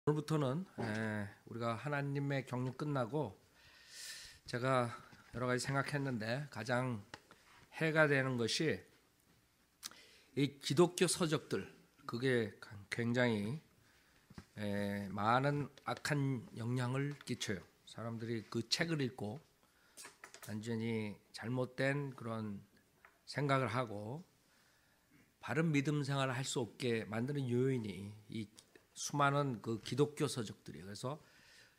오늘부터는 우리가 하나님의 경륜 끝나고 제가 여러 가지 생각했는데 가장 해가 되는 것이 이 기독교 서적들, 그게 굉장히 많은 악한 영향을 끼쳐요. 사람들이 그 책을 읽고 완전히 잘못된 그런 생각을 하고 바른 믿음 생활을 할 수 없게 만드는 요인이 이 수많은 그 기독교 서적들이에요. 그래서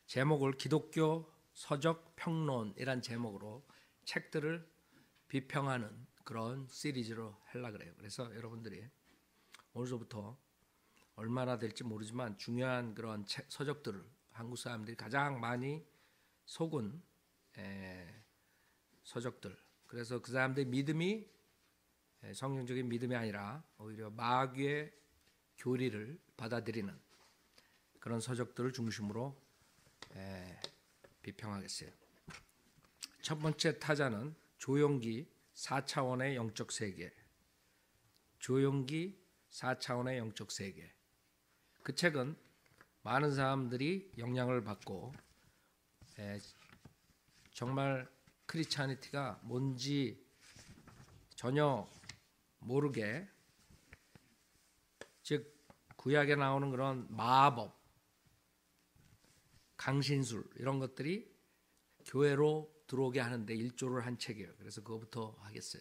제목을 기독교 서적 평론이란 제목으로 책들을 비평하는 그런 시리즈로 하려고 그래요. 그래서 여러분들이 오늘부터 얼마나 될지 모르지만 중요한 그런 서적들을 한국 사람들이 가장 많이 속은 서적들, 그래서 그 사람들의 믿음이 성경적인 믿음이 아니라 오히려 마귀의 교리를 받아들이는 그런 서적들을 중심으로 비평하겠어요. 첫 번째 타자는 조용기 4차원의 영적 세계. 조용기 4차원의 영적 세계. 그 책은 많은 사람들이 영향을 받고 정말 크리스찬이티가 뭔지 전혀 모르게, 즉 구약에 나오는 그런 마법, 강신술 이런 것들이 교회로 들어오게 하는데 일조를 한 책이에요. 그래서 그거부터 하겠어요.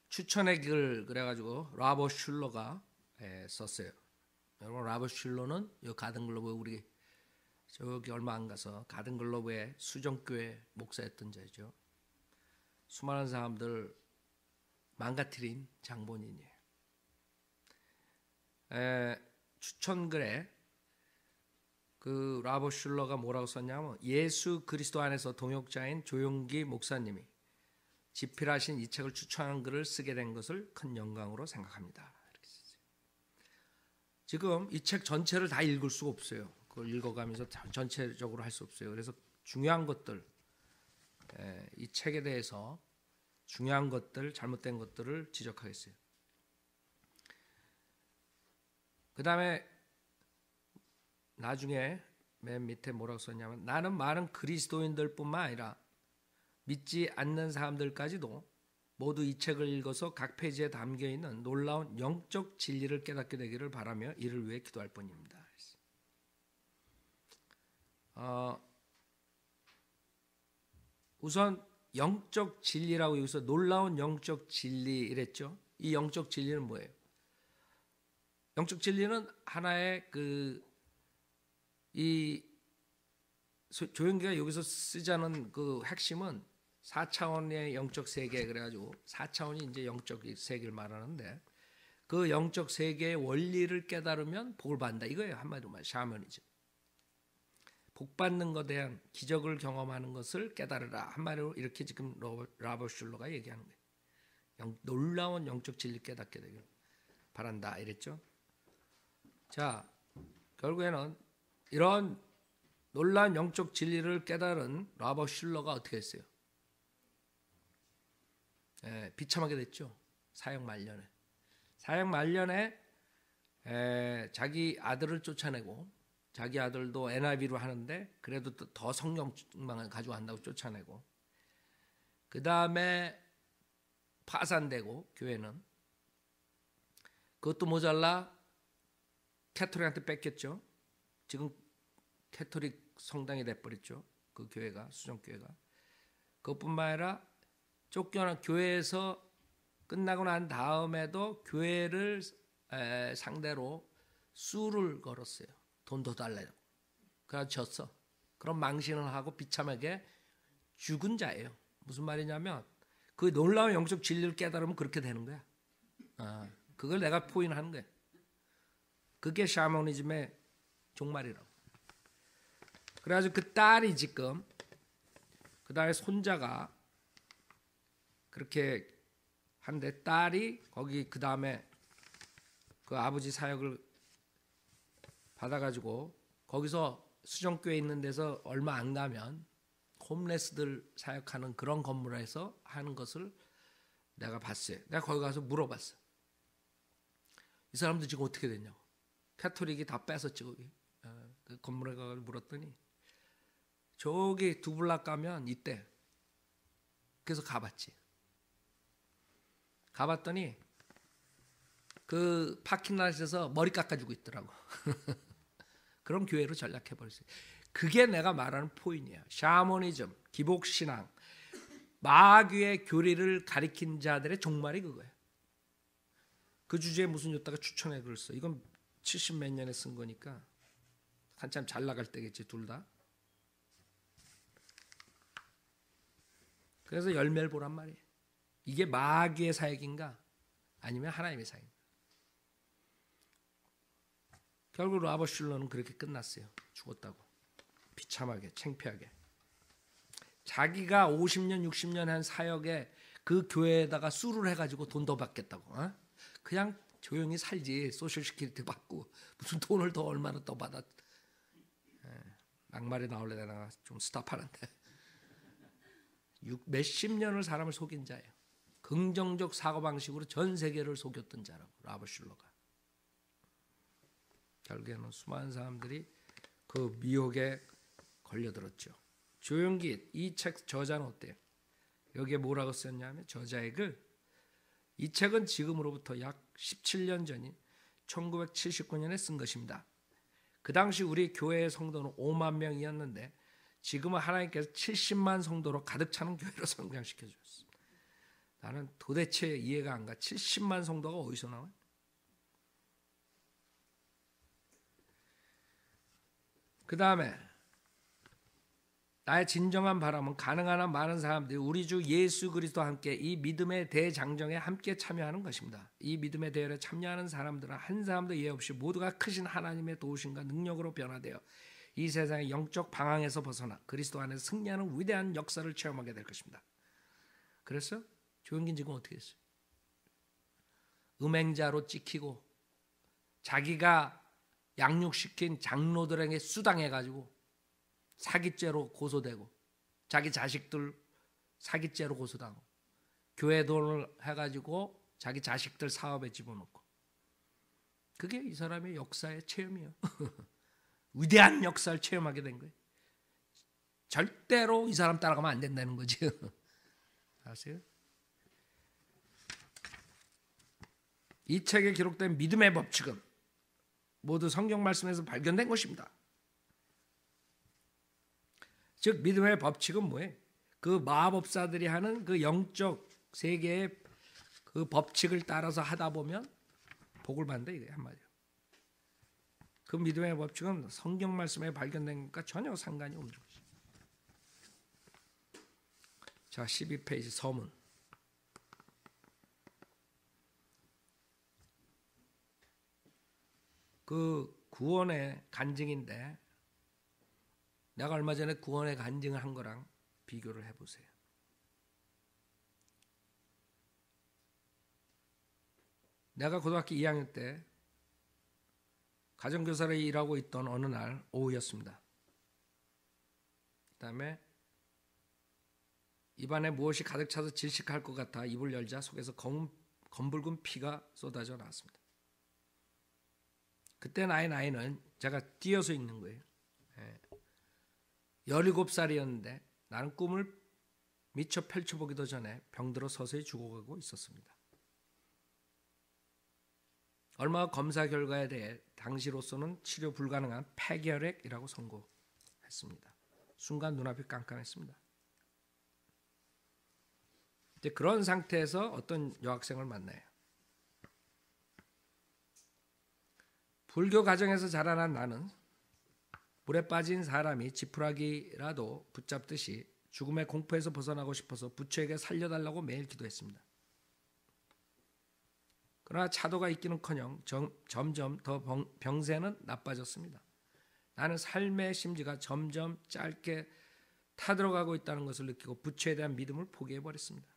추천의 글 그래가지고 라버트 슐러가 썼어요. 여러분, 라버트 슐러는 이 가든글로브, 우리 저기 얼마 안 가서 가든글로브의 수정교회 목사였던 자죠. 수많은 사람들 망가뜨린 장본인이에요. 추천글에 그 라버트 슐러가 뭐라고 썼냐면, 예수 그리스도 안에서 동역자인 조용기 목사님이 집필하신 이 책을 추천한 글을 쓰게 된 것을 큰 영광으로 생각합니다. 이렇게 썼어요. 지금 이 책 전체를 다 읽을 수가 없어요. 그걸 읽어가면서 전체적으로 할 수 없어요. 그래서 중요한 것들, 이 책에 대해서 중요한 것들, 잘못된 것들을 지적하겠어요. 그 다음에 나중에 맨 밑에 뭐라고 썼냐면, 나는 많은 그리스도인들뿐만 아니라 믿지 않는 사람들까지도 모두 이 책을 읽어서 각 페이지에 담겨있는 놀라운 영적 진리를 깨닫게 되기를 바라며 이를 위해 기도할 뿐입니다. 우선 영적 진리라고 여기서 놀라운 영적 진리 이랬죠. 이 영적 진리는 뭐예요? 영적 진리는 하나의 이 조용기가 여기서 쓰자는 그 핵심은 4차원의 영적 세계, 그래가지고 4차원이 이제 영적 세계를 말하는데, 그 영적 세계의 원리를 깨달으면 복을 받는다 이거예요. 한마디로 말 샤머니즘. 복 받는 것에 대한 기적을 경험하는 것을 깨달으라, 한마디로 이렇게 지금 라버트 슐러가 얘기하는 거예요. 놀라운 영적 진리 깨닫게 되길 바란다 이랬죠. 자, 결국에는 이런 놀라운 영적 진리를 깨달은 라버트 슐러가 어떻게 했어요? 비참하게 됐죠. 사형 말년에. 사형 말년에 자기 아들을 쫓아내고, 자기 아들도 NIV로 하는데 그래도 더 성경만을 가지고 한다고 쫓아내고, 그 다음에 파산되고 교회는 그것도 모자라 캐톨릭한테 뺏겼죠. 지금 캐톨릭 성당이 돼버렸죠. 그 교회가, 수정교회가. 그것뿐만 아니라 쫓겨난 교회에서 끝나고 난 다음에도 교회를 상대로 수를 걸었어요. 돈 더 달라고. 그래서 졌어. 그런 망신을 하고 비참하게 죽은 자예요. 무슨 말이냐면, 그 놀라운 영적 진리를 깨달으면 그렇게 되는 거야. 그걸 내가 포인하는 거야. 그게 샤머니즘의 종말이라고. 그래가지고 그 딸이 지금, 그 다음에 손자가 그렇게 한데, 딸이 거기 그 다음에 그 아버지 사역을 받아가지고 거기서 수정교회 있는 데서 얼마 안 가면 홈레스들 사역하는 그런 건물에서 하는 것을 내가 봤어요. 내가 거기 가서 물어봤어. 이 사람들 지금 어떻게 됐냐고. 캐토릭이 다 뺏었지 거기. 그 건물에 가서 물었더니 저기 두 블락 가면 있대. 그래서 가봤더니 그 파킹랏에서 머리 깎아주고 있더라고. 그런 교회로 전락해버렸어요. 그게 내가 말하는 포인트이야. 샤머니즘, 기복신앙, 마귀의 교리를 가리킨 자들의 종말이 그거예요. 그 주제에 무슨 요다가 추천해 글을 써. 이건 70 몇 년에 쓴 거니까 한참 잘 나갈 때겠지 둘 다. 그래서 열매를 보란 말이에요. 이게 마귀의 사역인가 아니면 하나님의 사역인가. 결국 라버슐러는 그렇게 끝났어요. 죽었다고. 비참하게 창피하게. 자기가 50년 60년 한 사역에 그 교회에다가 수를 해가지고 돈 더 받겠다고. 그냥 조용히 살지. 소셜 시큐리티 받고 무슨 돈을 더 얼마나 더 받아. 막말이 나올래 내가 좀 스탑하는데. 몇십 년을 사람을 속인 자예요. 긍정적 사고방식으로 전 세계를 속였던 자라고 라버슐러가. 결국에는 수많은 사람들이 그 미혹에 걸려들었죠. 조용기 이 책 저자는 어때요? 여기에 뭐라고 썼냐면 저자의 이 책은 지금으로부터 약 17년 전인 1979년에 쓴 것입니다. 그 당시 우리 교회의 성도는 5만 명이었는데 지금은 하나님께서 70만 성도로 가득 차는 교회로 성장시켜 주셨습니다. 나는 도대체 이해가 안 가. 70만 성도가 어디서 나와요? 그 다음에 나의 진정한 바람은 가능한 한 많은 사람들이 우리 주 예수 그리스도와 함께 이 믿음의 대장정에 함께 참여하는 것입니다. 이 믿음의 대열에 참여하는 사람들은 한 사람도 예외 없이 모두가 크신 하나님의 도우심과 능력으로 변화되어 이 세상의 영적 방황에서 벗어나 그리스도 안에서 승리하는 위대한 역사를 체험하게 될 것입니다. 그래서 조용긴 지금 어떻게 했어요? 음행자로 찍히고 자기가 양육시킨 장로들에게 수당해가지고 사기죄로 고소되고 자기 자식들 사기죄로 고소당하고 교회 돈을 해가지고 자기 자식들 사업에 집어넣고 그게 이 사람의 역사의 체험이에요. 위대한 역사를 체험하게 된 거예요. 절대로 이 사람 따라가면 안 된다는 거지. 아세요? 이 책에 기록된 믿음의 법칙은 모두 성경 말씀에서 발견된 것입니다. 즉 믿음의 법칙은 뭐예요? 그 마법사들이 하는 그 영적 세계의 그 법칙을 따라서 하다 보면 복을 받는다 이거예요, 한마디로. 그 믿음의 법칙은 성경 말씀에 발견된 것과 전혀 상관이 없는 것이죠. 자, 12페이지 서문. 그 구원의 간증인데 내가 얼마 전에 구원의 간증을 한 거랑 비교를 해보세요. 내가 고등학교 2학년 때 가정교사로 일하고 있던 어느 날 오후였습니다. 그다음에 입안에 무엇이 가득 차서 질식할 것 같아 입을 열자 속에서 검붉은 피가 쏟아져 나왔습니다. 그때 나의 나이는 제가 뛰어서 있는 거예요. 17살이었는데 나는 꿈을 미처 펼쳐보기도 전에 병들어 서서히 죽어가고 있었습니다. 얼마 후 검사 결과에 대해 당시로서는 치료 불가능한 폐결핵이라고 선고했습니다. 순간 눈앞이 깜깜했습니다. 이제 그런 상태에서 어떤 여학생을 만나요. 불교 가정에서 자라난 나는 물에 빠진 사람이 지푸라기라도 붙잡듯이 죽음의 공포에서 벗어나고 싶어서 부처에게 살려달라고 매일 기도했습니다. 그러나 차도가 있기는커녕 점점 더 병세는 나빠졌습니다. 나는 삶의 심지가 점점 짧게 타들어가고 있다는 것을 느끼고 부처에 대한 믿음을 포기해버렸습니다.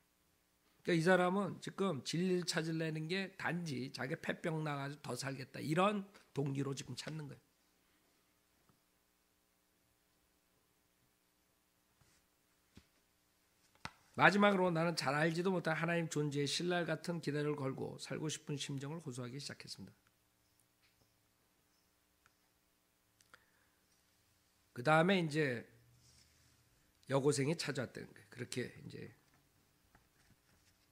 그러니까 이 사람은 지금 진리를 찾으려는 게 단지 자기 폐병 나가지고 더 살겠다 이런 동기로 지금 찾는 거예요. 마지막으로 나는 잘 알지도 못한 하나님 존재의 신랄 같은 기대를 걸고 살고 싶은 심정을 호소하기 시작했습니다. 그 다음에 이제 여고생이 찾아왔다는 거예요. 그렇게 이제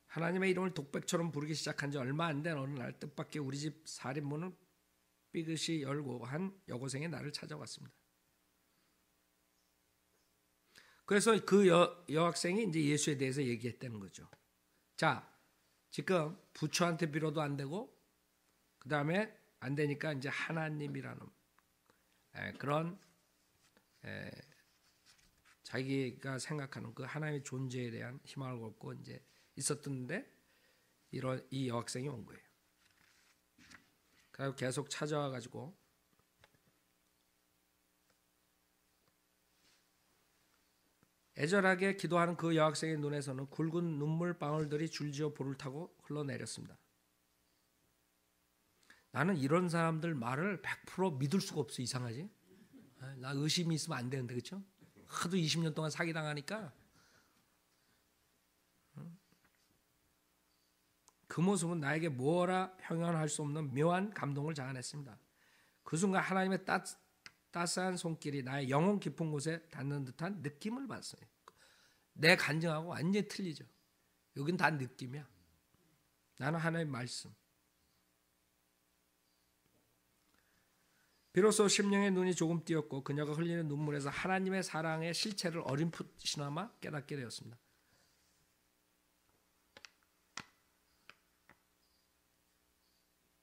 하나님의 이름을 독백처럼 부르기 시작한 지 얼마 안 된 어느 날 뜻밖의 우리 집 살인문을 삐끗이 열고 한 여고생이 나를 찾아왔습니다. 그래서 그 여학생이 이제 예수에 대해서 얘기했다는 거죠. 자, 지금 부처한테 빌어도 안 되고 그 다음에 안 되니까 이제 하나님이라는 그런 자기가 생각하는 그 하나님의 존재에 대한 희망을 갖고 이제 있었던데 이 여학생이 온 거예요. 그리고 계속 찾아와 가지고 애절하게 기도하는 그 여학생의 눈에서는 굵은 눈물 방울들이 줄지어 볼을 타고 흘러내렸습니다. 나는 이런 사람들 말을 100% 믿을 수가 없어. 이상하지? 나 의심이 있으면 안 되는데, 그렇죠? 하도 20년 동안 사기당하니까 그 모습은 나에게 뭐라 형용할 수 없는 묘한 감동을 자아냈습니다. 그 순간 하나님의 따스한 손길이 나의 영혼 깊은 곳에 닿는 듯한 느낌을 받았어요. 내 간증하고 완전히 틀리죠. 여긴 다 느낌이야. 나는 하나님의 말씀. 비로소 심령의 눈이 조금 띄었고 그녀가 흘리는 눈물에서 하나님의 사랑의 실체를 어렴풋이나마 깨닫게 되었습니다.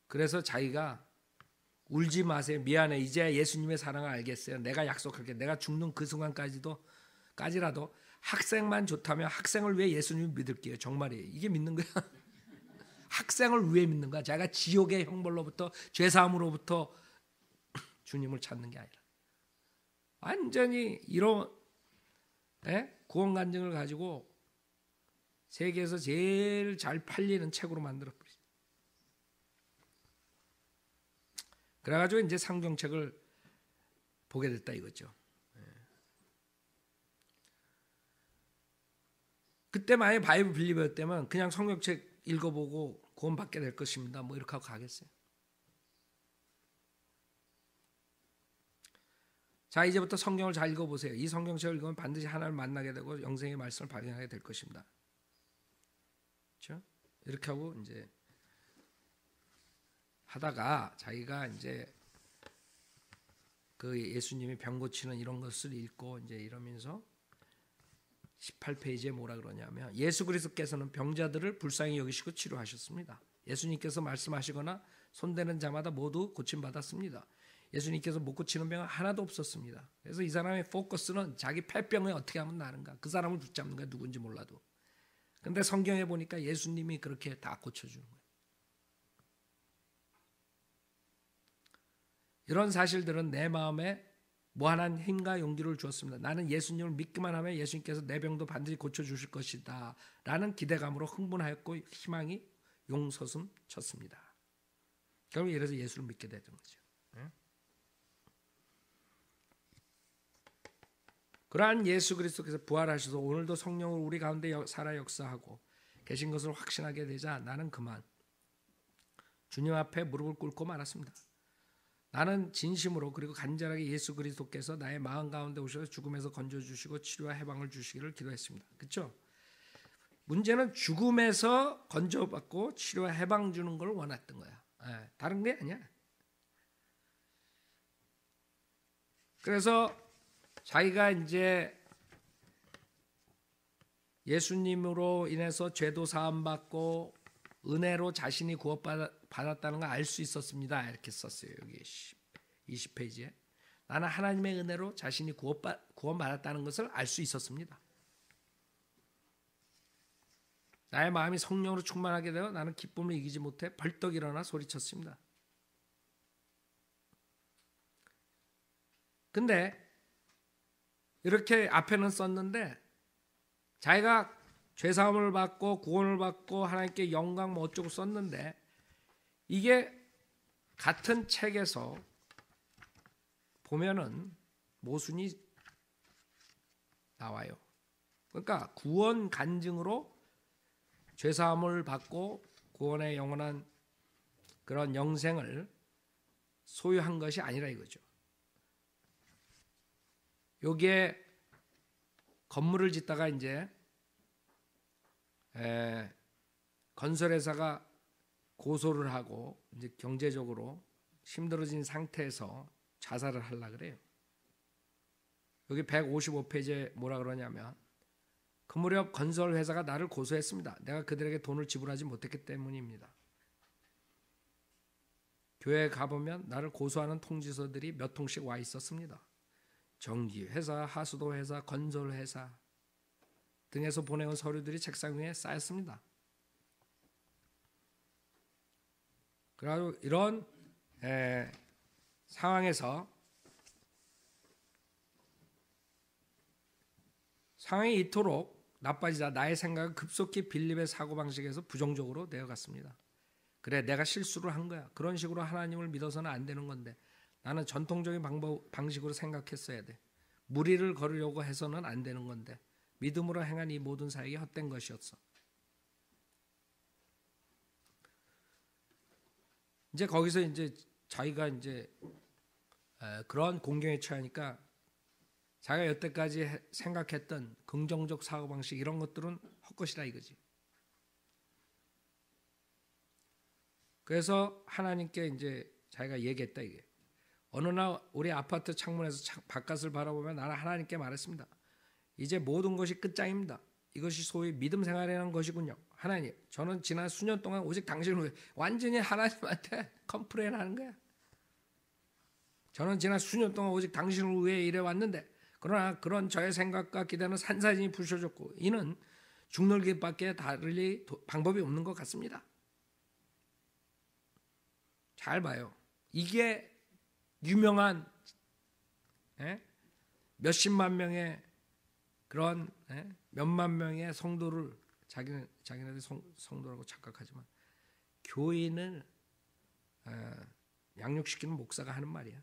그래서 자기가 울지 마세요. 미안해. 이제 예수님의 사랑을 알겠어요. 내가 약속할게. 내가 죽는 그 순간까지라도 학생만 좋다면 학생을 위해 예수님을 믿을게요. 정말이에요. 이게 믿는 거야. 학생을 위해 믿는 거야. 자기가 지옥의 형벌로부터 죄사함으로부터 주님을 찾는 게 아니라 완전히 이런 구원 간증을 가지고 세계에서 제일 잘 팔리는 책으로 만들어버렸어요. 그래가지고 이제 성경책을 보게 됐다 이거죠. 그때 만약에 바이블 빌리버였다면 그냥 성경책 읽어보고 구원받게 될 것입니다. 뭐 이렇게 하고 가겠어요. 자, 이제부터 성경을 잘 읽어보세요. 이 성경책을 읽으면 반드시 하나님을 만나게 되고 영생의 말씀을 발견하게 될 것입니다. 그렇죠? 이렇게 하고 이제 하다가 자기가 이제 그 예수님이 병 고치는 이런 것을 읽고 이제 이러면서 18페이지에 뭐라 그러냐면 예수 그리스도께서는 병자들을 불쌍히 여기시고 치료하셨습니다. 예수님께서 말씀하시거나 손대는 자마다 모두 고침받았습니다. 예수님께서 못 고치는 병은 하나도 없었습니다. 그래서 이 사람의 포커스는 자기 폐병에 어떻게 하면 나는가, 그 사람을 붙잡는 거야. 누군지 몰라도. 근데 성경에 보니까 예수님이 그렇게 다 고쳐주는 거예요. 이런 사실들은 내 마음에 무한한 힘과 용기를 주었습니다. 나는 예수님을 믿기만 하면 예수님께서 내 병도 반드시 고쳐주실 것이다 라는 기대감으로 흥분하였고 희망이 용솟음 쳤습니다. 결국 이래서 예수를 믿게 되는 거죠. 그러한 예수 그리스도께서 부활하셔서 오늘도 성령으로 우리 가운데 살아 역사하고 계신 것을 확신하게 되자 나는 그만 주님 앞에 무릎을 꿇고 말았습니다. 나는 진심으로 그리고 간절하게 예수 그리스도께서 나의 마음 가운데 오셔서 죽음에서 건져주시고 치료와 해방을 주시기를 기도했습니다. 그렇죠? 문제는 죽음에서 건져받고 치료와 해방 주는 걸 원했던 거야. 다른 게 아니야. 그래서 자기가 이제 예수님으로 인해서 죄도 사함받고 은혜로 자신이 구원받았다는 걸 알 수 있었습니다. 이렇게 썼어요. 여기 20페이지에. 나는 하나님의 은혜로 자신이 구원받았다는 것을 알 수 있었습니다. 나의 마음이 성령으로 충만하게 되어 나는 기쁨을 이기지 못해 벌떡 일어나 소리쳤습니다. 근데 이렇게 앞에는 썼는데 자기가 죄사함을 받고 구원을 받고 하나님께 영광 뭐 어쩌고 썼는데 이게 같은 책에서 보면은 모순이 나와요. 그러니까 구원 간증으로 죄사함을 받고 구원의 영원한 그런 영생을 소유한 것이 아니라 이거죠. 여기에 건물을 짓다가 이제 건설회사가 고소를 하고 이제 경제적으로 힘들어진 상태에서 자살을 하려고 그래요. 여기 155페이지에 뭐라 그러냐면 그 무렵 건설회사가 나를 고소했습니다. 내가 그들에게 돈을 지불하지 못했기 때문입니다. 교회에 가보면 나를 고소하는 통지서들이 몇 통씩 와 있었습니다. 전기회사, 하수도회사, 건설회사 등에서 보내온 서류들이 책상 위에 쌓였습니다. 그리고 이런 상황에서 상황이 이토록 나빠지자 나의 생각은 급속히 빌립의 사고방식에서 부정적으로 되어갔습니다. 그래, 내가 실수를 한 거야. 그런 식으로 하나님을 믿어서는 안 되는 건데 나는 전통적인 방식으로 생각했어야 돼. 무리를 걸으려고 해서는 안 되는 건데 믿음으로 행한 이 모든 사역이 헛된 것이었어. 이제 거기서 이제 자기가 이제 그런 공경에 처하니까 자기가 여태까지 생각했던 긍정적 사고방식 이런 것들은 헛것이다 이거지. 그래서 하나님께 이제 자기가 얘기했다 이게. 어느 날 우리 아파트 창문에서 바깥을 바라보며 나는 하나님께 말했습니다. 이제 모든 것이 끝장입니다. 이것이 소위 믿음 생활이라는 것이군요. 하나님, 저는 지난 수년 동안 오직 당신을 위해 완전히 하나님한테 컴플레인하는 거야. 저는 지난 수년 동안 오직 당신을 위해 일해왔는데 그러나 그런 저의 생각과 기대는 산산이 부셔졌고 이는 죽놀기밖에 다르리 방법이 없는 것 같습니다. 잘 봐요. 이게 유명한 몇십만 명의 그런 몇만 명의 성도를 자기네들 성도라고 착각하지만 교인을 양육시키는 목사가 하는 말이야.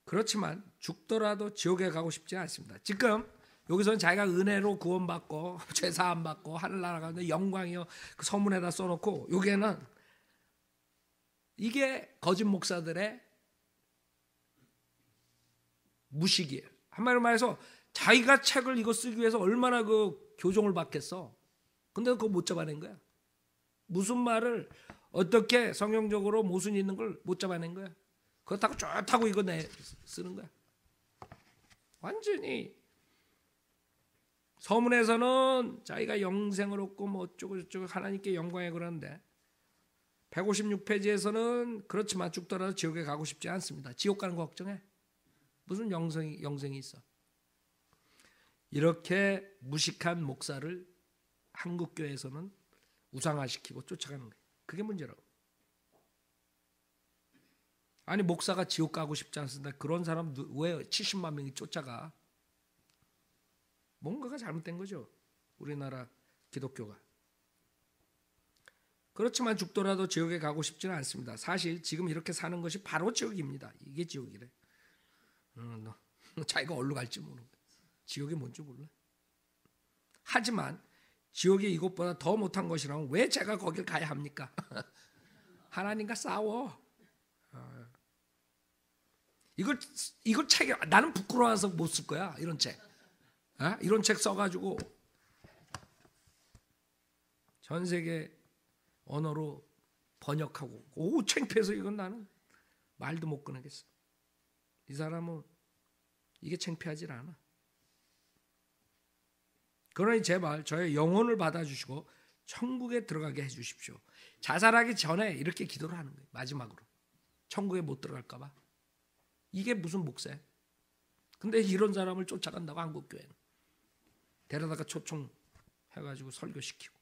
그렇지만 죽더라도 지옥에 가고 싶지 않습니다. 지금 여기서는 자기가 은혜로 구원받고 죄사함 받고 하늘나라 가는데 영광이요 그 서문에다 써놓고 여기에는 이게 거짓 목사들의 무식이에요. 한마디로 말해서 자기가 책을 이거 쓰기 위해서 얼마나 그 교정을 받겠어. 근데 그거 못 잡아낸 거야. 무슨 말을 어떻게 성경적으로 모순이 있는 걸 못 잡아낸 거야. 그렇다고 좋다고 이거 쓰는 거야. 완전히 서문에서는 자기가 영생을 얻고 뭐 어쩌고 저쩌고 하나님께 영광에 그러는데 156페이지에서는 그렇지만 죽더라도 지옥에 가고 싶지 않습니다. 지옥 가는 거 걱정해. 무슨 영생이 있어. 이렇게 무식한 목사를 한국교회에서는 우상화시키고 쫓아가는 거예요. 그게 문제라고. 아니 목사가 지옥 가고 싶지 않습니다. 그런 사람 왜 70만 명이 쫓아가? 뭔가가 잘못된 거죠. 우리나라 기독교가. 그렇지만 죽더라도 지옥에 가고 싶지는 않습니다. 사실 지금 이렇게 사는 것이 바로 지옥입니다. 이게 지옥이래. 자기가 어디로 갈지 모르는 거야. 지옥이 뭔지 몰라. 하지만 지옥이 이것보다 더 못한 것이라면 왜 제가 거길 가야 합니까? 하나님과 싸워. 이걸 책 나는 부끄러워서 못 쓸 거야. 이런 책. 이런 책 써가지고 전 세계 언어로 번역하고 오 창피해서 이건 나는 말도 못 꺼내겠어. 이 사람은 이게 창피하지 않아. 그러니 제발 저의 영혼을 받아주시고 천국에 들어가게 해주십시오. 자살하기 전에 이렇게 기도를 하는 거예요. 마지막으로 천국에 못 들어갈까 봐. 이게 무슨 목사야? 근데 이런 사람을 쫓아간다고 한국교회는. 데려다가 초청해가지고 설교시키고.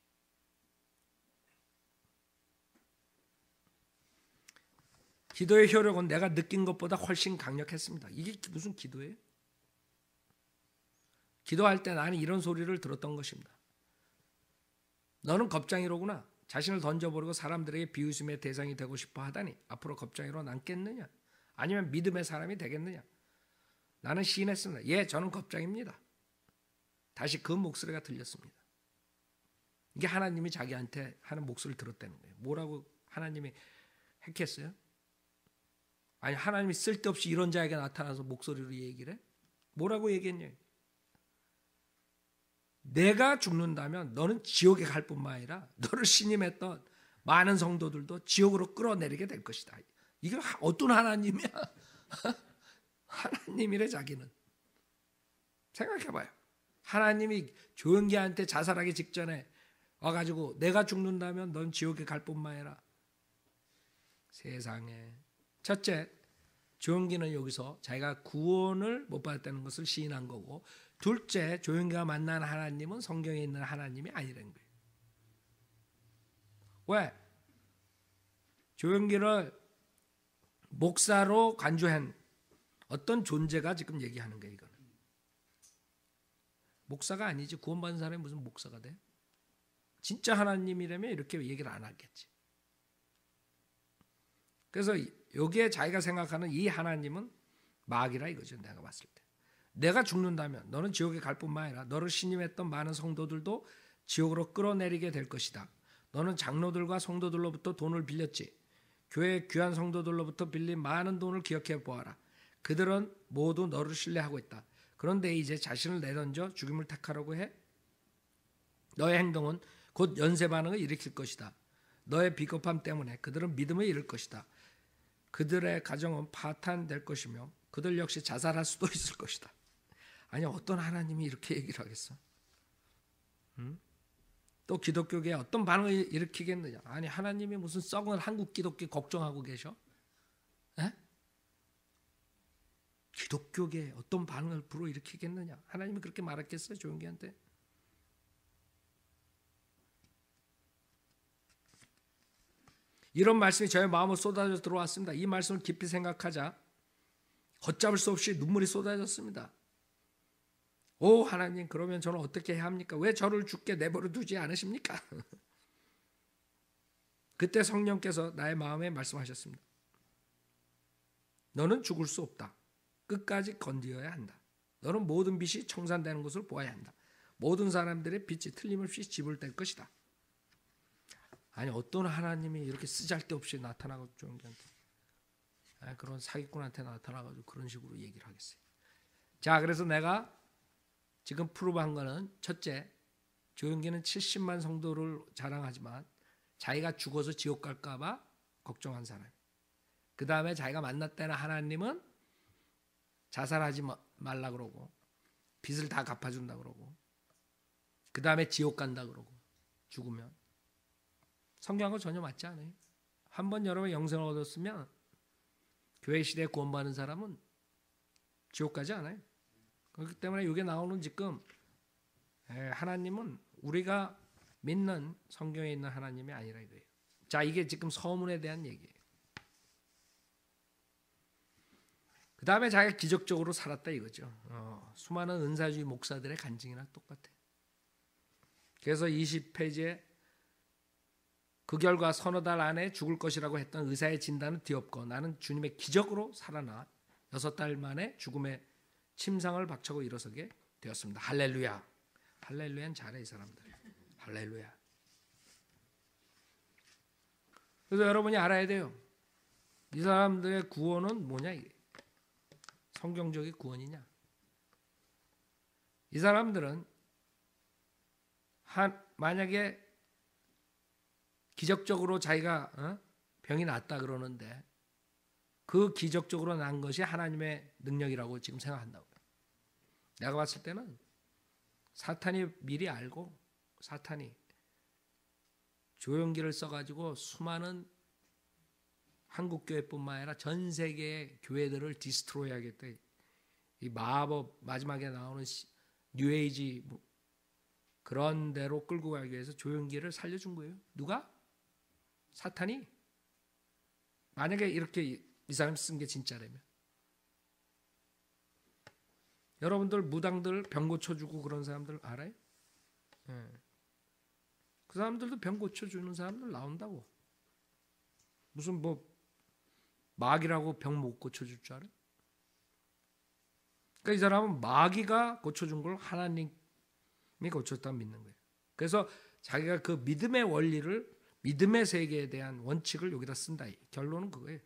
기도의 효력은 내가 느낀 것보다 훨씬 강력했습니다. 이게 무슨 기도예요? 기도할 때 나는 이런 소리를 들었던 것입니다. 너는 겁장이로구나. 자신을 던져버리고 사람들에게 비웃음의 대상이 되고 싶어 하다니 앞으로 겁장이로 남겠느냐? 아니면 믿음의 사람이 되겠느냐? 나는 시인했습니다. 예, 저는 겁장입니다. 다시 그 목소리가 들렸습니다. 이게 하나님이 자기한테 하는 목소리를 들었다는 거예요. 뭐라고 하나님이 했겠어요? 아니 하나님이 쓸데없이 이런 자에게 나타나서 목소리로 얘기를 해? 뭐라고 얘기했냐? 내가 죽는다면 너는 지옥에 갈 뿐만 아니라 너를 신임했던 많은 성도들도 지옥으로 끌어내리게 될 것이다. 이게 어떤 하나님이야? 하나님이래 자기는. 생각해봐요. 하나님이 조용기한테 자살하기 직전에 와가지고 내가 죽는다면 넌 지옥에 갈 뿐만 아니라. 세상에. 첫째, 조용기는 여기서 자기가 구원을 못 받았다는 것을 시인한 거고, 둘째, 조용기가 만난 하나님은 성경에 있는 하나님이 아니라는 거예요. 왜? 조용기를 목사로 간주한 어떤 존재가 지금 얘기하는 거예요. 이거는 목사가 아니지. 구원받은 사람이 무슨 목사가 돼? 진짜 하나님이라면 이렇게 얘기를 안 하겠지. 그래서 여기에 자기가 생각하는 이 하나님은 마귀라 이거죠. 내가 봤을 때. 내가 죽는다면 너는 지옥에 갈 뿐만 아니라 너를 신임했던 많은 성도들도 지옥으로 끌어내리게 될 것이다. 너는 장로들과 성도들로부터 돈을 빌렸지. 교회 귀한 성도들로부터 빌린 많은 돈을 기억해 보아라. 그들은 모두 너를 신뢰하고 있다. 그런데 이제 자신을 내던져 죽임을 택하려고 해? 너의 행동은 곧 연쇄 반응을 일으킬 것이다. 너의 비겁함 때문에 그들은 믿음을 잃을 것이다. 그들의 가정은 파탄될 것이며 그들 역시 자살할 수도 있을 것이다. 아니 어떤 하나님이 이렇게 얘기를 하겠어? 또 기독교계에 어떤 반응을 일으키겠느냐? 아니 하나님이 무슨 썩은 한국 기독교 걱정하고 계셔? 에? 기독교계에 어떤 반응을 불어일으키겠느냐? 하나님이 그렇게 말했겠어요? 조용기한테? 이런 말씀이 저의 마음으로 쏟아져 들어왔습니다. 이 말씀을 깊이 생각하자 걷잡을 수 없이 눈물이 쏟아졌습니다. 오 하나님, 그러면 저는 어떻게 해야 합니까? 왜 저를 죽게 내버려 두지 않으십니까? 그때 성령께서 나의 마음에 말씀하셨습니다. 너는 죽을 수 없다. 끝까지 건드려야 한다. 너는 모든 빛이 청산되는 것을 보아야 한다. 모든 사람들의 빛이 틀림없이 지불될 것이다. 아니 어떤 하나님이 이렇게 쓰잘데없이 나타나고 조용기한테 그런 사기꾼한테 나타나가지고 그런 식으로 얘기를 하겠어요. 자, 그래서 내가 지금 프로브한 거는 첫째, 조용기는 70만 성도를 자랑하지만 자기가 죽어서 지옥 갈까 봐 걱정한 사람. 그 다음에 자기가 만났다는 하나님은 자살하지 말라 그러고 빚을 다 갚아준다 그러고 그 다음에 지옥 간다 그러고 죽으면. 성경하고 전혀 맞지 않아요. 한번 여러분 영생을 얻었으면 교회 시대에 구원받는 사람은 지옥 가지 않아요. 그렇기 때문에 이게 나오는 지금 하나님은 우리가 믿는 성경에 있는 하나님이 아니라 이거예요. 자, 이게 지금 서문에 대한 얘기예요. 그 다음에 자기가 기적적으로 살았다 이거죠. 수많은 은사주의 목사들의 간증이랑 똑같아. 그래서 20페이지에 그 결과 서너 달 안에 죽을 것이라고 했던 의사의 진단은 뒤엎고 나는 주님의 기적으로 살아나 6달 만에 죽음의 침상을 박차고 일어서게 되었습니다. 할렐루야. 할렐루야는 잘해 이 사람들. 할렐루야. 그래서 여러분이 알아야 돼요. 이 사람들의 구원은 뭐냐 이게. 성경적인 구원이냐. 이 사람들은 만약에 기적적으로 자기가 병이 낫다 그러는데 그 기적적으로 난 것이 하나님의 능력이라고 지금 생각한다고요. 내가 봤을 때는 사탄이 미리 알고 사탄이 조용기를 써가지고 수많은 한국교회뿐만 아니라 전 세계의 교회들을 디스트로이 하겠다. 이 마법 마지막에 나오는 뉴에이지 그런 데로 끌고 가기 위해서 조용기를 살려준 거예요. 누가? 사탄이. 만약에 이렇게 이 사람이 쓴 게 진짜라면 여러분들 무당들 병 고쳐주고 그런 사람들 알아요? 그 사람들도 병 고쳐주는 사람들 나온다고. 무슨 뭐 마귀라고 병 못 고쳐줄 줄 알아요? 그러니까 이 사람은 마귀가 고쳐준 걸 하나님이 고쳤다고 믿는 거예요. 그래서 자기가 그 믿음의 원리를 믿음의 세계에 대한 원칙을 여기다 쓴다. 결론은 그거예요.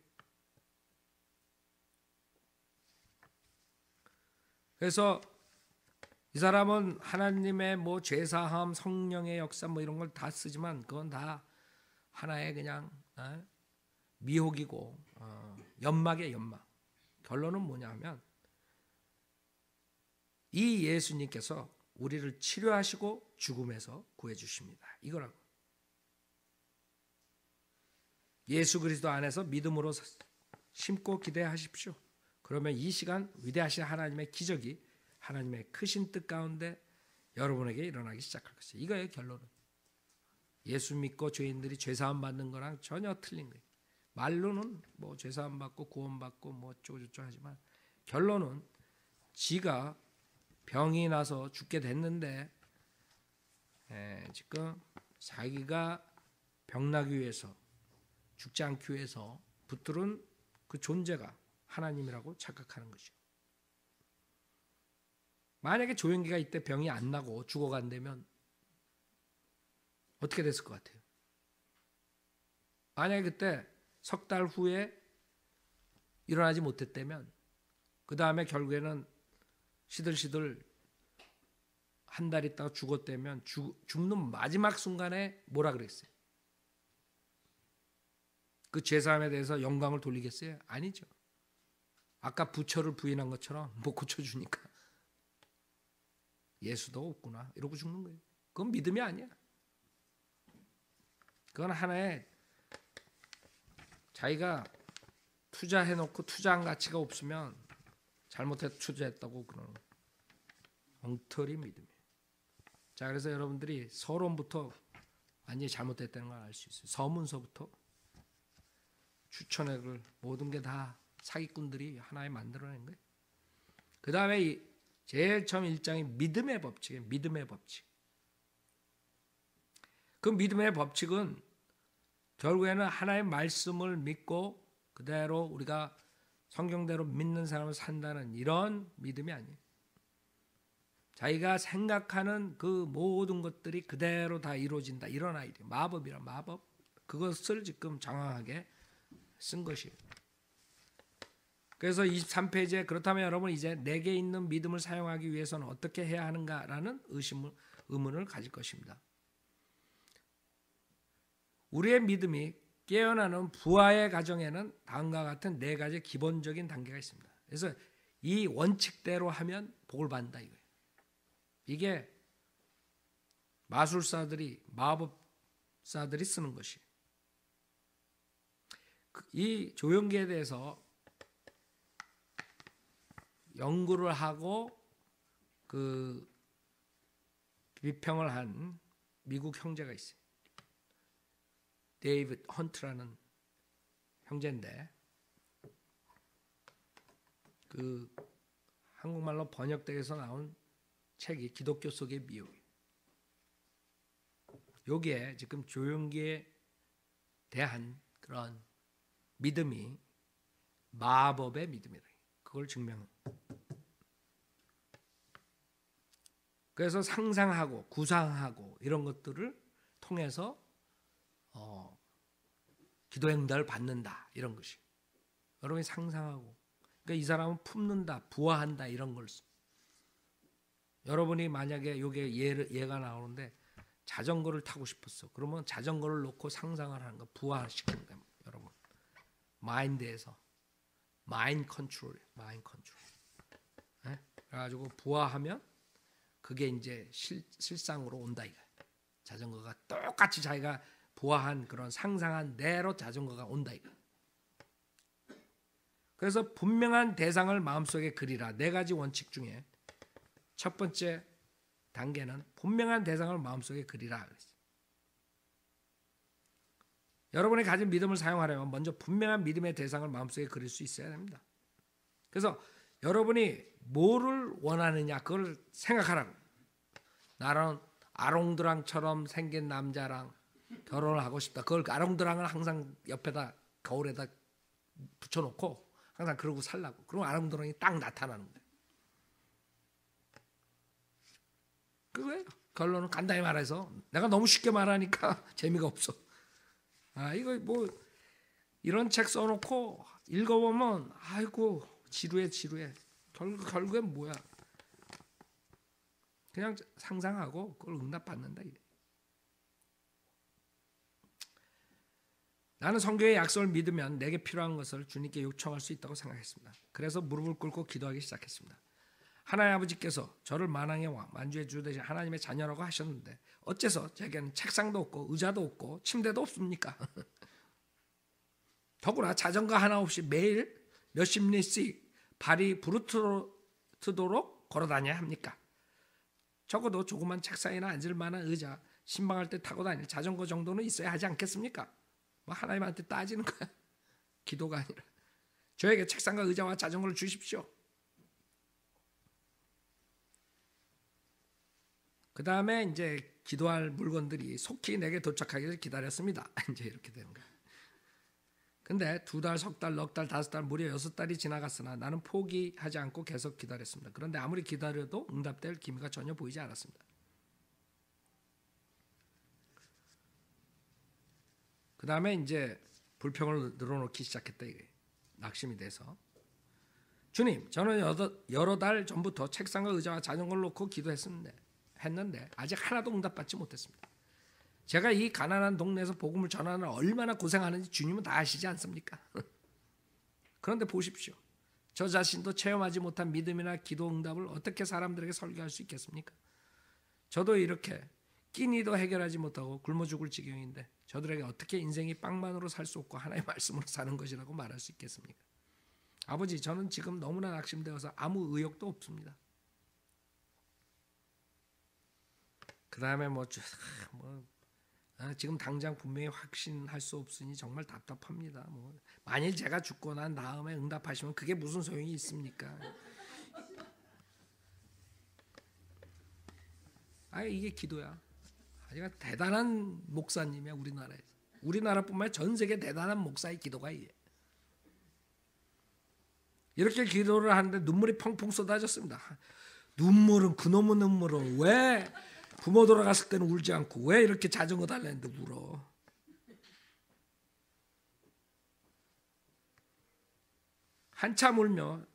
그래서 이 사람은 하나님의 뭐 죄사함, 성령의 역사 뭐 이런 걸 다 쓰지만 그건 다 하나의 그냥 미혹이고 연막의 연막. 결론은 뭐냐면 이 예수님께서 우리를 치료하시고 죽음에서 구해주십니다. 이거라고. 예수 그리스도 안에서 믿음으로 심고 기대하십시오. 그러면 이 시간 위대하신 하나님의 기적이 하나님의 크신 뜻 가운데 여러분에게 일어나기 시작할 것이에요. 이거예요, 결론은. 예수 믿고 죄인들이 죄사함 받는 거랑 전혀 틀린 거예요. 말로는 뭐 죄사함 받고 구원받고 뭐 어쩌고저쩌고 하지만 결론은 지가 병이 나서 죽게 됐는데 지금 자기가 병나기 위해서 죽지 않기 위해서 붙들은 그 존재가 하나님이라고 착각하는 것이죠. 만약에 조용기가 이때 병이 안 나고 죽어간다면 어떻게 됐을 것 같아요? 만약에 그때 석 달 후에 일어나지 못했다면 그 다음에 결국에는 시들시들 한 달 있다가 죽었다면 죽는 마지막 순간에 뭐라 그랬어요? 그 죄사함에 대해서 영광을 돌리겠어요? 아니죠. 아까 부처를 부인한 것처럼 못 고쳐주니까 예수도 없구나 이러고 죽는 거예요. 그건 믿음이 아니야. 그건 하나의 자기가 투자해놓고 투자한 가치가 없으면 잘못해서 투자했다고 그러는 엉터리 믿음이에요. 자, 그래서 여러분들이 서론부터 완전히 잘못됐다는 걸 알 수 있어요. 서문서부터 추천액을 모든 게 다 사기꾼들이 하나에 만들어낸 거예요. 그 다음에 제일 처음 1장이 믿음의 법칙이에요. 믿음의 법칙. 그 믿음의 법칙은 결국에는 하나의 말씀을 믿고 그대로 우리가 성경대로 믿는 사람을 산다는 이런 믿음이 아니에요. 자기가 생각하는 그 모든 것들이 그대로 다 이루어진다. 이런 아이디어. 마법이라 마법. 그것을 지금 장황하게 쓴 것이에요. 그래서 23페이지에 그렇다면 여러분 이제 내게 있는 믿음을 사용하기 위해서는 어떻게 해야 하는가라는 의문을 가질 것입니다. 우리의 믿음이 깨어나는 부활의 과정에는 다음과 같은 4가지 기본적인 단계가 있습니다. 그래서 이 원칙대로 하면 복을 받는다 이거예요. 이게 마술사들이 마법사들이 쓰는 것이에요. 이 조용기에 대해서 연구를 하고 그 비평을 한 미국 형제가 있어요. 데이비드 헌트라는 형제인데 그 한국말로 번역돼서 나온 책이 기독교 속의 미혹이에요. 여기에 지금 조용기에 대한 그런 믿음이 마법의 믿음이다. 그걸 증명합니다. 그래서 상상하고 구상하고 이런 것들을 통해서 기도 응답을 받는다 이런 것이. 여러분이 상상하고 그러니까 이 사람은 품는다, 부화한다 이런 걸. 여러분이 만약에 요게 예가 나오는데 자전거를 타고 싶었어. 그러면 자전거를 놓고 상상을 하는 거 부화시키는 거예요. 여러분 마인드에서 마인드 컨트롤. 그래가지고 부화하면 그게 이제 실상으로 온다 이거야. 자전거가 똑같이 자기가 부화한 그런 상상한 대로 자전거가 온다 이거. 그래서 분명한 대상을 마음속에 그리라. 4가지 원칙 중에 첫 번째 단계는 분명한 대상을 마음속에 그리라. 여러분이 가진 믿음을 사용하려면 먼저 분명한 믿음의 대상을 마음속에 그릴 수 있어야 됩니다. 그래서 여러분이 뭐를 원하느냐 그걸 생각하라고. 나는 아롱드랑처럼 생긴 남자랑 결혼을 하고 싶다. 그걸 아롱드랑을 항상 옆에다 거울에다 붙여놓고 항상 그러고 살라고. 그럼 아롱드랑이 딱 나타나는 거예요. 그거예요. 결론은 간단히 말해서 내가 너무 쉽게 말하니까 재미가 없어. 이거 뭐 이런 책 써놓고 읽어보면 아이고 지루해. 결국엔 뭐야? 그냥 상상하고 그걸 응답받는다. 나는 성경의 약속을 믿으면 내게 필요한 것을 주님께 요청할 수 있다고 생각했습니다. 그래서 무릎을 꿇고 기도하기 시작했습니다. 하나님 아버지께서 저를 만왕의 왕, 만주의 주 되신 하나님의 자녀라고 하셨는데 어째서 제게는 책상도 없고 의자도 없고 침대도 없습니까? 더구나 자전거 하나 없이 매일 몇십 리씩 발이 부르트도록 걸어다녀야 합니까? 적어도 조그만 책상이나 앉을 만한 의자, 신방할 때 타고 다닐 자전거 정도는 있어야 하지 않겠습니까? 뭐 하나님한테 따지는 거야. 기도가 아니라. 저에게 책상과 의자와 자전거를 주십시오. 그 다음에 이제 기도할 물건들이 속히 내게 도착하기를 기다렸습니다. 이제 이렇게 되는 거야. 근데 2달, 석 달, 넉 달, 5달, 무려 6달이 지나갔으나 나는 포기하지 않고 계속 기다렸습니다. 그런데 아무리 기다려도 응답될 기미가 전혀 보이지 않았습니다. 그 다음에 이제 불평을 늘어놓기 시작했다. 이게 낙심이 돼서. 주님, 저는 여러 달 전부터 책상과 의자와 자전거를 놓고 기도했는데 아직 하나도 응답받지 못했습니다. 제가 이 가난한 동네에서 복음을 전하느라 얼마나 고생하는지 주님은 다 아시지 않습니까? 그런데 보십시오. 저 자신도 체험하지 못한 믿음이나 기도 응답을 어떻게 사람들에게 설교할 수 있겠습니까? 저도 이렇게 끼니도 해결하지 못하고 굶어 죽을 지경인데 저들에게 어떻게 인생이 빵만으로 살 수 없고 하나님의 말씀으로 사는 것이라고 말할 수 있겠습니까? 아버지, 저는 지금 너무나 낙심되어서 아무 의욕도 없습니다. 그 다음에 지금 당장 분명히 확신할 수 없으니 정말 답답합니다. 만일 제가 죽고 난 다음에 응답하시면 그게 무슨 소용이 있습니까? 이게 기도야. 아주 대단한 목사님이야. 우리나라에서. 우리나라뿐만 아니라 전 세계 대단한 목사의 기도가 이게. 이렇게 기도를 하는데 눈물이 펑펑 쏟아졌습니다. 눈물은 그놈의 눈물은 왜 부모 돌아갔을 때는 울지 않고 왜 이렇게 자전거 달랬는데 울어. 한참 울며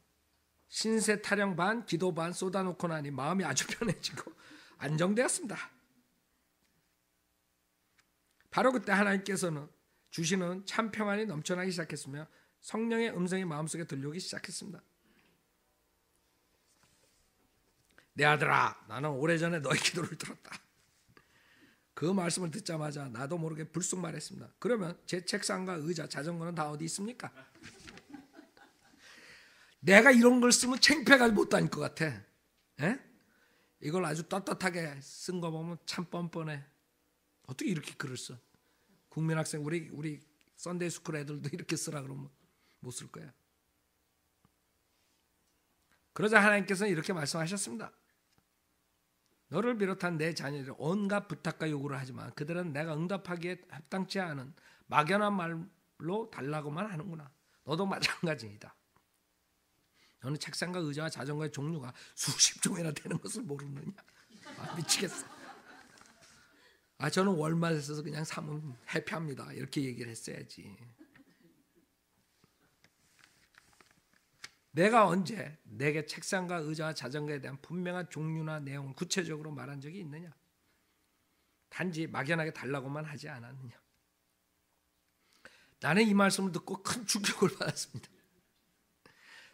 신세 타령 반 기도 반 쏟아놓고 나니 마음이 아주 편해지고 안정되었습니다. 바로 그때 하나님께서는 주시는 참 평안이 넘쳐나기 시작했으며 성령의 음성이 마음속에 들려오기 시작했습니다. 내 아들아, 나는 오래전에 너의 기도를 들었다. 그 말씀을 듣자마자 나도 모르게 불쑥 말했습니다. 그러면 제 책상과 의자, 자전거는 다 어디 있습니까? 내가 이런 걸 쓰면 창피해가 못 다닐 것 같아. 에? 이걸 아주 떳떳하게 쓴 거 보면 참 뻔뻔해. 어떻게 이렇게 글을 써? 국민학생 우리 썬데이 스쿨 애들도 이렇게 쓰라 그러면 못 쓸 거야. 그러자 하나님께서는 이렇게 말씀하셨습니다. 너를 비롯한 내 자녀들이 온갖 부탁과 요구를 하지만 그들은 내가 응답하기에 합당치 않은 막연한 말로 달라고만 하는구나. 너도 마찬가지이다. 너는 책상과 의자와 자전거의 종류가 수십 종이나 되는 것을 모르느냐. 미치겠어. 저는 월마트에서 그냥 사면 해피합니다. 이렇게 얘기를 했어야지. 내가 언제 내게 책상과 의자와 자전거에 대한 분명한 종류나 내용을 구체적으로 말한 적이 있느냐? 단지 막연하게 달라고만 하지 않았느냐? 나는 이 말씀을 듣고 큰 충격을 받았습니다.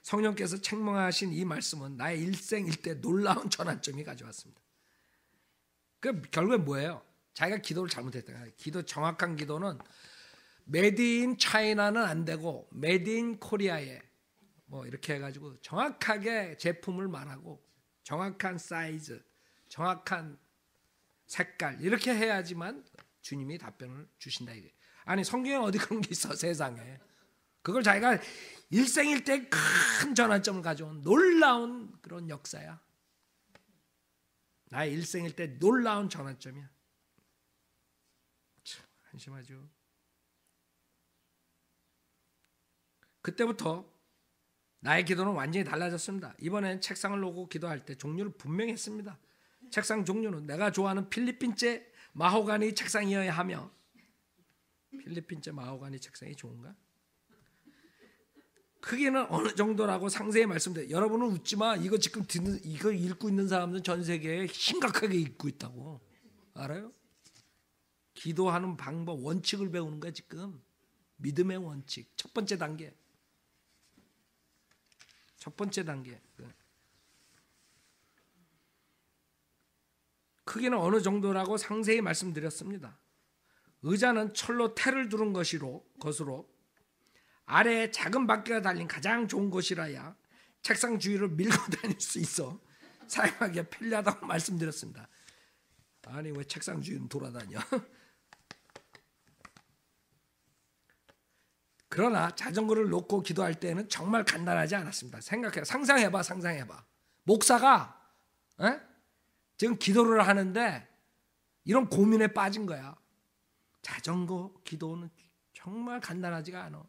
성령께서 책망하신 이 말씀은 나의 일생일대 놀라운 전환점이 가져왔습니다. 그 결국에 뭐예요? 자기가 기도를 잘못했다. 정확한 기도는 메드 인 차이나는 안 되고 메드 인 코리아에 이렇게 해가지고 정확하게 제품을 말하고 정확한 사이즈, 정확한 색깔 이렇게 해야지만 주님이 답변을 주신다 이게. 아니 성경에 어디 그런 게 있어 세상에. 그걸 자기가 일생일대 큰 전환점을 가져온 놀라운 그런 역사야. 나의 일생일대 놀라운 전환점이야. 참 한심하죠. 그때부터 나의 기도는 완전히 달라졌습니다. 이번엔 책상을 놓고 기도할 때 종류를 분명히 했습니다. 책상 종류는 내가 좋아하는 필리핀제 마호가니 책상이어야 하며 필리핀제 마호가니 책상이 좋은가? 크기는 어느 정도라고 상세히 말씀드려요. 여러분은 웃지 마. 이거 지금 이거 읽고 있는 사람들은 전 세계에 심각하게 읽고 있다고. 알아요? 기도하는 방법, 원칙을 배우는 거야 지금. 믿음의 원칙. 첫 번째 단계. 첫 번째 단계. 크기는 어느 정도라고 상세히 말씀드렸습니다. 의자는 철로 테를 두른 것으로 아래에 작은 바퀴가 달린 가장 좋은 것이라야 책상 주위를 밀고 다닐 수 있어 사용하기에 편리하다고 말씀드렸습니다. 아니 왜 책상 주위는 돌아다녀? 그러나 자전거를 놓고 기도할 때는 정말 간단하지 않았습니다. 생각해, 상상해봐. 목사가 지금 기도를 하는데 이런 고민에 빠진 거야. 자전거 기도는 정말 간단하지가 않아.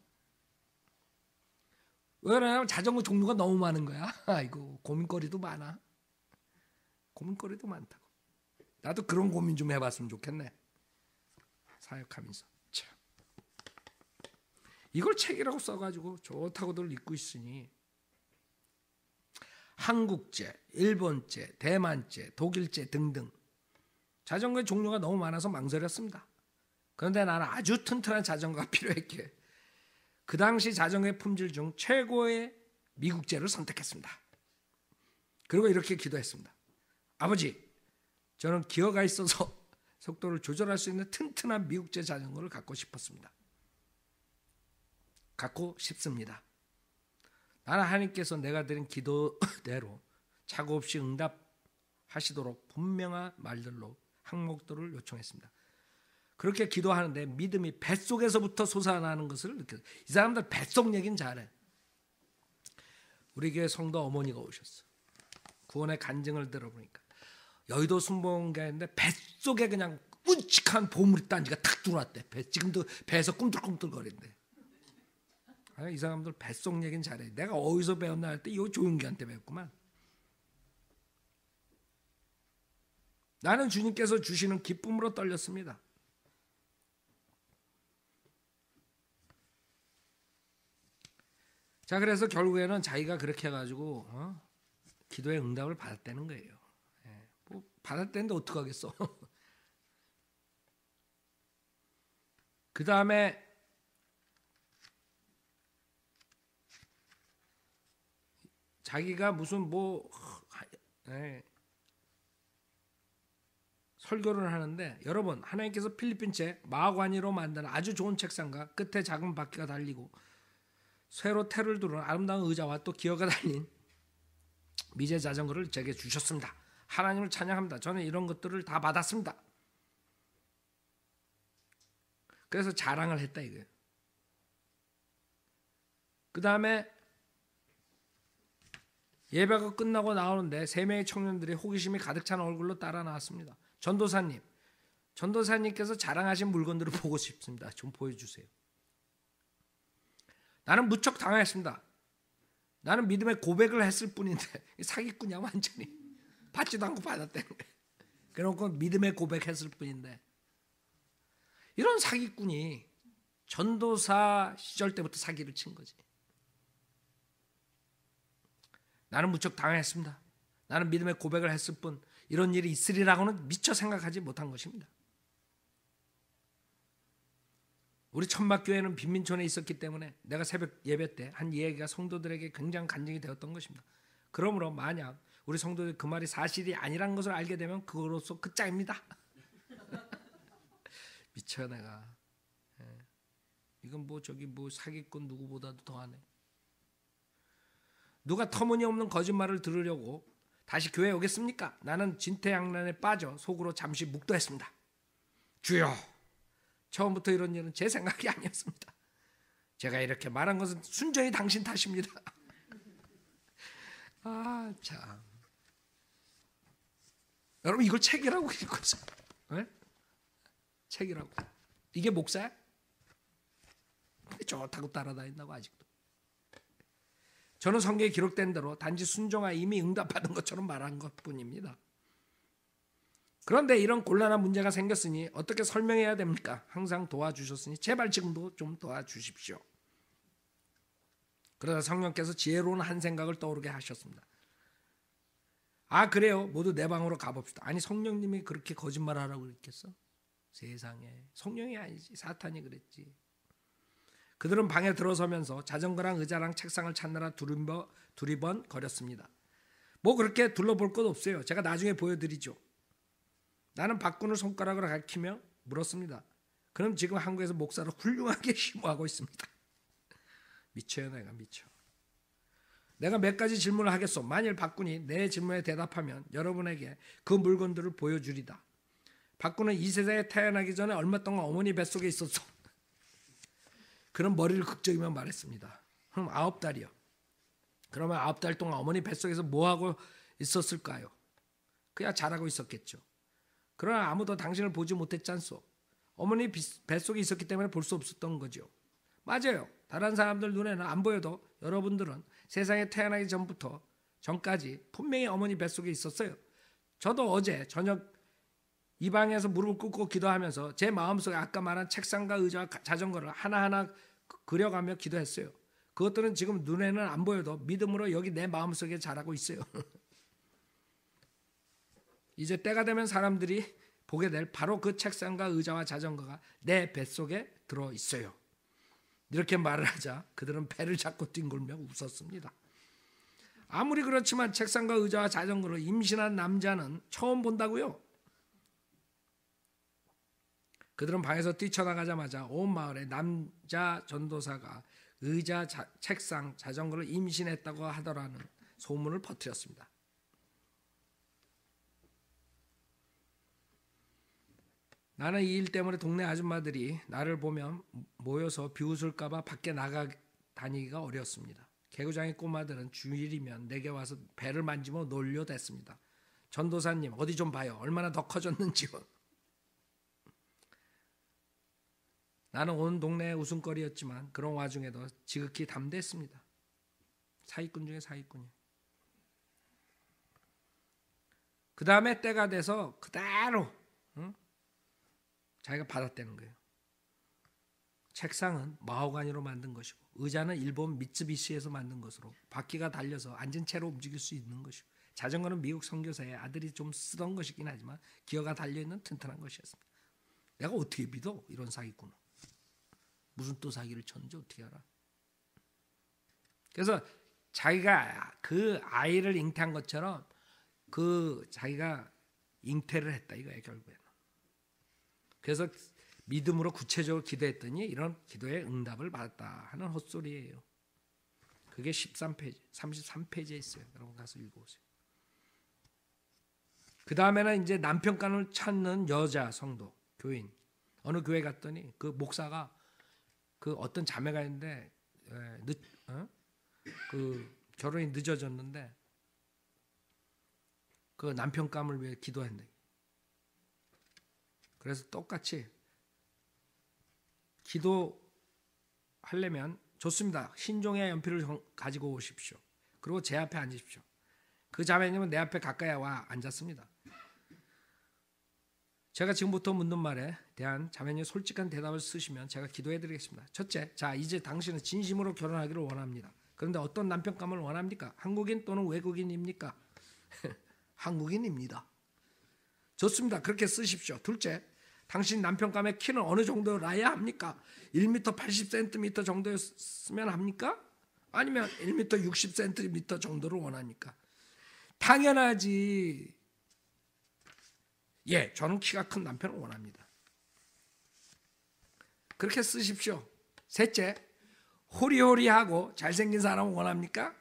왜 그러냐면 자전거 종류가 너무 많은 거야. 아이고 고민거리도 많아. 고민거리도 많다고. 나도 그런 고민 좀 해봤으면 좋겠네. 사역하면서. 참. 이걸 책이라고 써가지고 좋다고들 읽고 있으니 한국제, 일본제, 대만제, 독일제 등등 자전거의 종류가 너무 많아서 망설였습니다. 그런데 나는 아주 튼튼한 자전거가 필요했기에 그 당시 자전거의 품질 중 최고의 미국제를 선택했습니다. 그리고 이렇게 기도했습니다. 아버지, 저는 기어가 있어서 속도를 조절할 수 있는 튼튼한 미국제 자전거를 갖고 싶습니다. 나는 하나님께서 내가 드린 기도대로 착오 없이 응답하시도록 분명한 말들로 항목들을 요청했습니다. 그렇게 기도하는데 믿음이 뱃속에서부터 솟아나는 것을 느꼈어요. 이 사람들 뱃속 얘기는 잘해. 우리 교회 성도 어머니가 오셨어. 구원의 간증을 들어보니까 여의도 순복음교회인데 뱃속에 그냥 끔찍한 보물이 단지가 탁 들어왔대. 지금도 배에서 꿈틀꿈틀거린대. 이 사람들 뱃속 얘기는 잘해. 내가 어디서 배웠나 할 때 이거 조용기한테 배웠구만. 나는 주님께서 주시는 기쁨으로 떨렸습니다. 자, 그래서 결국에는 자기가 그렇게 해가지고 기도의 응답을 받았다는 거예요. 뭐 받았다는데 어떡하겠어. 그 다음에 자기가 무슨 설교를 하는데 여러분 하나님께서 필리핀체 마과니로 만든 아주 좋은 책상과 끝에 작은 바퀴가 달리고 쇠로 테를 두른 아름다운 의자와 또 기어가 달린 미제 자전거를 제게 주셨습니다. 하나님을 찬양합니다. 저는 이런 것들을 다 받았습니다. 그래서 자랑을 했다 이거예요. 그 다음에 예배가 끝나고 나오는데 3명의 청년들이 호기심이 가득 찬 얼굴로 따라 나왔습니다. 전도사님께서 자랑하신 물건들을 보고 싶습니다. 좀 보여주세요. 나는 무척 당황했습니다. 나는 믿음의 고백을 했을 뿐인데 사기꾼이야 완전히. 받지도 않고 받았다는 거예요. 그래놓고 믿음의 고백했을 뿐인데 이런 사기꾼이 전도사 시절 때부터 사기를 친 거지. 나는 무척 당황했습니다. 나는 믿음의 고백을 했을 뿐 이런 일이 있으리라고는 미처 생각하지 못한 것입니다. 우리 천막교회는 빈민촌에 있었기 때문에 내가 새벽 예배 때 한 이야기가 성도들에게 굉장히 간증이 되었던 것입니다. 그러므로 만약 우리 성도들이 그 말이 사실이 아니란 것을 알게 되면 그거로서 끝장입니다. 미쳐 내가. 이건 뭐 사기꾼 누구보다도 더하네. 누가 터무니없는 거짓말을 들으려고 다시 교회에 오겠습니까? 나는 진퇴양난에 빠져 속으로 잠시 묵도했습니다. 주여, 처음부터 이런 일은 제 생각이 아니었습니다. 제가 이렇게 말한 것은 순전히 당신 탓입니다. 아, 참. 여러분 이걸 책이라고 읽었어요. 네? 책이라고. 이게 목사야? 좋다고 따라다닌다고 아직도. 저는 성경에 기록된 대로 단지 순종하 이미 응답받은 것처럼 말한 것뿐입니다. 그런데 이런 곤란한 문제가 생겼으니 어떻게 설명해야 됩니까? 항상 도와주셨으니 제발 지금도 좀 도와주십시오. 그러다 성령께서 지혜로운 한 생각을 떠오르게 하셨습니다. 아 그래요? 모두 내 방으로 가봅시다. 아니 성령님이 그렇게 거짓말하라고 그랬겠어? 세상에 성령이 아니지 사탄이 그랬지. 그들은 방에 들어서면서 자전거랑 의자랑 책상을 찾느라 두리번 거렸습니다. 뭐 그렇게 둘러볼 것 없어요. 제가 나중에 보여드리죠. 나는 박군을 손가락으로 가리키며 물었습니다. 그럼 지금 한국에서 목사를 훌륭하게 심호하고 있습니다. 미쳐요 내가 미쳐. 내가 몇 가지 질문을 하겠소. 만일 박군이 내 질문에 대답하면 여러분에게 그 물건들을 보여주리다. 박군은 이 세상에 태어나기 전에 얼마 동안 어머니 뱃속에 있었소. 그런 머리를 극적이며 말했습니다. 그럼 9달이요. 그러면 9달 동안 어머니 뱃속에서 뭐하고 있었을까요? 그야 잘하고 있었겠죠. 그러나 아무도 당신을 보지 못했잖소. 어머니 뱃속에 있었기 때문에 볼 수 없었던 거죠. 맞아요. 다른 사람들 눈에는 안 보여도 여러분들은 세상에 태어나기 전까지 분명히 어머니 뱃속에 있었어요. 저도 어제 저녁 이 방에서 무릎을 꿇고 기도하면서 제 마음속에 아까 말한 책상과 의자와 자전거를 하나하나 그려가며 기도했어요. 그것들은 지금 눈에는 안 보여도 믿음으로 여기 내 마음속에 자라고 있어요. 이제 때가 되면 사람들이 보게 될 바로 그 책상과 의자와 자전거가 내 뱃속에 들어있어요. 이렇게 말을 하자 그들은 배를 잡고 뒹굴며 웃었습니다. 아무리 그렇지만 책상과 의자와 자전거를 임신한 남자는 처음 본다고요. 그들은 방에서 뛰쳐나가자마자 온 마을에 남자 전도사가 의자, 책상, 자전거를 임신했다고 하더라는 소문을 퍼뜨렸습니다. 나는 이 일 때문에 동네 아줌마들이 나를 보면 모여서 비웃을까 봐 밖에 나가 다니기가 어려웠습니다. 개구장의 꼬마들은 주일이면 내게 와서 배를 만지며 놀려댔습니다. 전도사님 어디 좀 봐요. 얼마나 더 커졌는지요. 나는 온 동네의 웃음거리였지만 그런 와중에도 지극히 담대했습니다. 사기꾼 중에 사기꾼이에요. 그 다음에 때가 돼서 그대로 자기가 받았다는 거예요. 책상은 마호가니로 만든 것이고 의자는 일본 미쓰비시에서 만든 것으로 바퀴가 달려서 앉은 채로 움직일 수 있는 것이고 자전거는 미국 선교사의 아들이 좀 쓰던 것이긴 하지만 기어가 달려있는 튼튼한 것이었습니다. 내가 어떻게 믿어? 이런 사기꾼은. 무슨 또 사기를 쳤는지 어떻게 알아? 그래서 자기가 그 아이를 잉태한 것처럼 그 자기가 잉태를 했다 이거예요 결국에는. 그래서 믿음으로 구체적으로 기도했더니 이런 기도의 응답을 받았다 하는 헛소리예요. 그게 13페이지, 33페이지에 있어요. 여러분 가서 읽어보세요. 그 다음에는 이제 남편감을 찾는 여자 성도, 교인. 어느 교회 갔더니 그 목사가 그 어떤 자매가 있는데 그 결혼이 늦어졌는데 그 남편감을 위해 기도한대. 그래서 똑같이 기도하려면 좋습니다. 흰종이와 연필을 가지고 오십시오. 그리고 제 앞에 앉으십시오. 그 자매님은 내 앞에 가까이 와 앉았습니다. 제가 지금부터 묻는 말에 대한 자매님 솔직한 대답을 쓰시면 제가 기도해드리겠습니다. 첫째, 자 이제 당신은 진심으로 결혼하기를 원합니다. 그런데 어떤 남편감을 원합니까? 한국인 또는 외국인입니까? 한국인입니다. 좋습니다. 그렇게 쓰십시오. 둘째, 당신 남편감의 키는 어느 정도라야 합니까? 1m 80cm 정도였으면 합니까? 아니면 1m 60cm 정도를 원합니까? 당연하지. 예, 저는 키가 큰 남편을 원합니다. 그렇게 쓰십시오. 셋째, 호리호리하고 잘생긴 사람을 원합니까?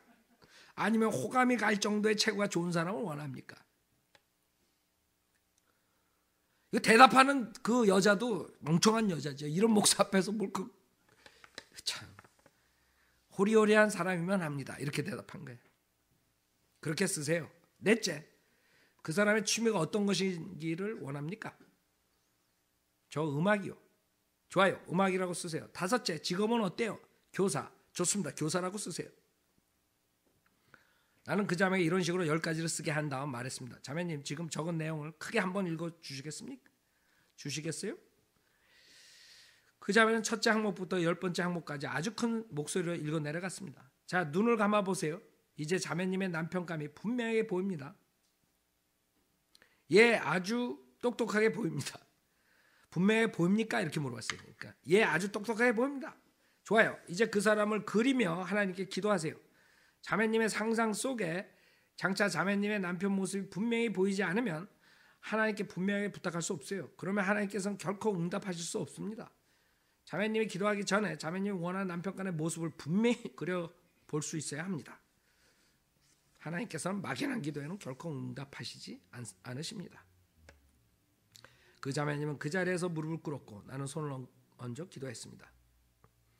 아니면 호감이 갈 정도의 체구가 좋은 사람을 원합니까? 이거 대답하는 그 여자도 멍청한 여자죠. 이런 목사 앞에서 뭘 참 호리호리한 사람이면 합니다. 이렇게 대답한 거예요. 그렇게 쓰세요. 넷째, 그 사람의 취미가 어떤 것인지를 원합니까? 저 음악이요. 좋아요. 음악이라고 쓰세요. 다섯째, 직업은 어때요? 교사. 좋습니다. 교사라고 쓰세요. 나는 그 자매에게 이런 식으로 10가지를 쓰게 한 다음 말했습니다. 자매님 지금 적은 내용을 크게 한번 읽어주시겠습니까? 주시겠어요? 그 자매는 첫째 항목부터 10번째 항목까지 아주 큰 목소리로 읽어 내려갔습니다. 자, 눈을 감아 보세요. 이제 자매님의 남편감이 분명하게 보입니다. 얘 아주 똑똑하게 보입니다. 분명해 보입니까? 이렇게 물어봤어요. 그러니까 얘 아주 똑똑하게 보입니다. 좋아요. 이제 그 사람을 그리며 하나님께 기도하세요. 자매님의 상상 속에 장차 자매님의 남편 모습이 분명히 보이지 않으면 하나님께 분명하게 부탁할 수 없어요. 그러면 하나님께서는 결코 응답하실 수 없습니다. 자매님이 기도하기 전에 자매님이 원하는 남편간의 모습을 분명히 그려볼 수 있어야 합니다. 하나님께서는 막연한 기도에는 결코 응답하시지 않으십니다. 그 자매님은 그 자리에서 무릎을 꿇었고 나는 손을 얹어 기도했습니다.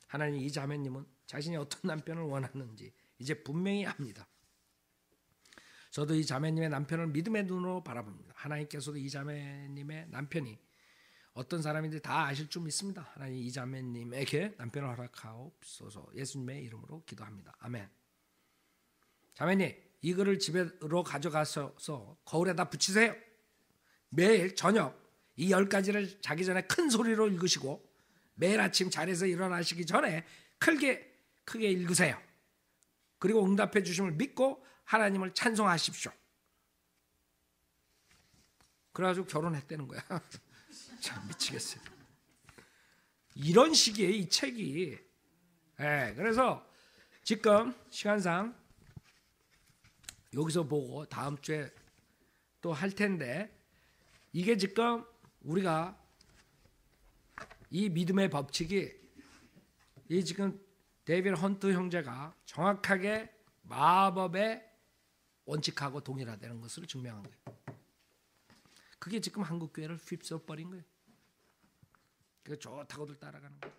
하나님, 이 자매님은 자신이 어떤 남편을 원하는지 이제 분명히 압니다. 저도 이 자매님의 남편을 믿음의 눈으로 바라봅니다. 하나님께서도 이 자매님의 남편이 어떤 사람인지 다 아실 줄 믿습니다. 하나님, 이 자매님에게 남편을 허락하옵소서. 예수님의 이름으로 기도합니다. 아멘. 자매님, 이 글을 집으로 가져가셔서 거울에다 붙이세요. 매일 저녁 이 10가지를 자기 전에 큰 소리로 읽으시고 매일 아침 자리에서 일어나시기 전에 크게 읽으세요. 그리고 응답해 주심을 믿고 하나님을 찬송하십시오. 그래가지고 결혼했다는 거야. 참 미치겠어요. 이런 식이에요, 이 책이. 네, 그래서 지금 시간상 여기서 보고 다음 주에 또 할 텐데, 이게 지금 우리가 이 믿음의 법칙이 이 지금 데이비드 헌트 형제가 정확하게 마법의 원칙하고 동일하다는 것을 증명한 거예요. 그게 지금 한국 교회를 휩쓸어 버린 거예요. 그 좋다고들 따라가는 거예요.